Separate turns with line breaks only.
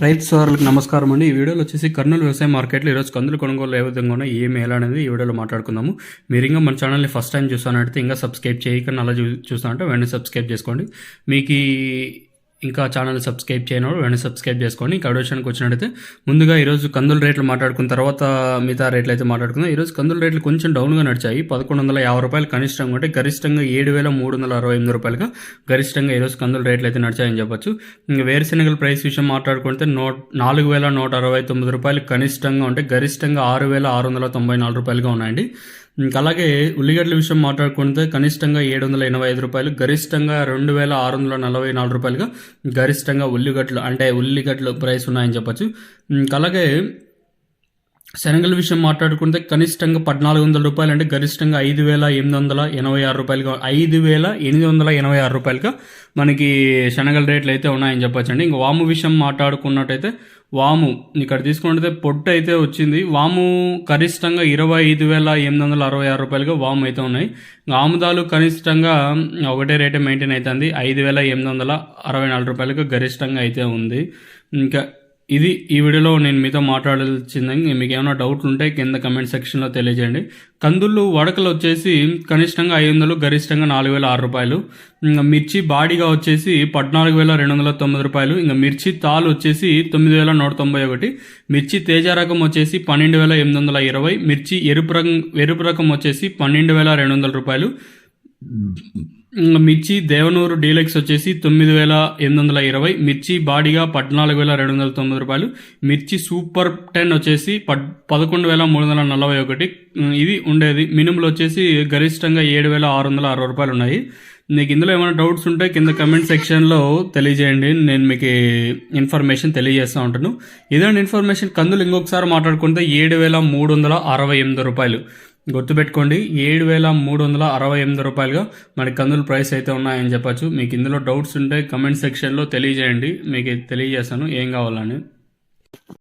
రైతు సోదరులకు నమస్కారం అండి. ఈ వీడియోలో వచ్చేసి కర్నూలు వ్యవసాయ మార్కెట్లో ఈరోజు కందులు కొనుగోలు ఏ విధంగా ఉన్నాయి, ఏం ఎలా అనేది ఈ వీడియోలో మాట్లాడుకుందాము. మీరు ఇంకా మన ఛానల్ని ఫస్ట్ టైం చూస్తానంటే ఇంకా సబ్స్క్రైబ్ చేయకుండా అలా చూస్తానంటే వెంటనే సబ్స్క్రైబ్ చేసుకోండి. మీకు ఇంకా ఛానల్ సబ్స్క్రైబ్ చేయనప్పుడు వెంటనే సబ్స్క్రైబ్ చేసుకోండి. ఇంకా విషయానికి వచ్చినట్టయితే ముందుగా ఈరోజు కందుల రేట్లు మాట్లాడుకున్న తర్వాత మిగతా రేట్లు అయితే మాట్లాడుకుందాం. ఈరోజు కందుల రేట్లు కొంచెం డౌన్గా నడిచాయి. 1150 రూపాయలు కనిష్టంగా ఉంటే గరిష్టంగా 7368 రూపాయలుగా గరిష్టంగా ఈరోజు కందుల రేట్లు అయితే నడిచాయని చెప్పొచ్చు. ఇంకా వేరుశెనగల ప్రైస్ విషయం మాట్లాడుకుంటే 4169 రూపాయలు కనిష్టంగా ఉంటే గరిష్టంగా 6694 రూపాయలుగా ఉన్నాయండి. ఇంకా అలాగే ఉల్లిగడ్డల విషయం మాట్లాడుకుంటే కనిష్టంగా 785 రూపాయలు, గరిష్టంగా 2644 రూపాయలుగా గరిష్టంగా ఉల్లిగడ్డలు ప్రైస్ ఉన్నాయని చెప్పచ్చు. అలాగే శనగల విషయం మాట్లాడుకుంటే కనిష్టంగా 1400 రూపాయలు అంటే గరిష్టంగా 5886 రూపాయలుగా 5886 రూపాయలుగా మనకి శనగల రేట్లు అయితే ఉన్నాయని చెప్పచ్చు అండి. ఇంకా వాము విషయం మాట్లాడుకున్నట్టయితే వాము ఇక్కడ తీసుకున్నట్టయితే పొట్టు అయితే వచ్చింది. వాము కనిష్టంగా 25,866 రూపాయలుగా వాము అయితే ఉన్నాయి. ఆముదాలు కనిష్టంగా ఒకటే రేటే మెయింటైన్ అవుతుంది, 5,864 రూపాయలుగా గరిష్టంగా అయితే ఉంది. ఇంకా ఇది ఈ వీడియోలో నేను మీతో మాట్లాడాల్సింది. మీకు ఏమైనా డౌట్లు ఉంటే కింద కమెంట్ సెక్షన్లో తెలియజేయండి. కందులు వడకలు వచ్చేసి కనిష్టంగా 500, గరిష్టంగా 4,006 రూపాయలు. ఇంకా మిర్చి బాడీగా వచ్చేసి 14,209 రూపాయలు. ఇంకా మిర్చి తాలు వచ్చేసి 9,191. మిర్చి తేజ రకం వచ్చేసి 12,820. మిర్చి ఎరుపు రకం వచ్చేసి 12,200 రూపాయలు. మిర్చి దేవనూరు డీలక్స్ వచ్చేసి 9,820. మిర్చి బాడీగా 14,209 రూపాయలు. మిర్చి సూపర్ 10 వచ్చేసి 11,341. ఇది ఉండేది. మినుములు వచ్చేసి గరిష్టంగా 7,660 రూపాయలు ఉన్నాయి. మీకు ఇందులో ఏమైనా డౌట్స్ ఉంటే కింద కమెంట్ సెక్షన్లో తెలియజేయండి, నేను మీకు ఇన్ఫర్మేషన్ తెలియజేస్తూ ఉంటాను. ఇదండి ఇన్ఫర్మేషన్. కందులు ఇంకొకసారి మాట్లాడుకుంటే 7,368 రూపాయలు గుర్తుపెట్టుకోండి. 7,368 రూపాయలుగా మనకి కందుల ప్రైస్ అయితే ఉన్నాయని చెప్పచ్చు. మీకు ఇందులో డౌట్స్ ఉంటే కమెంట్ సెక్షన్లో తెలియజేయండి, మీకు తెలియజేస్తాను ఏం కావాలని.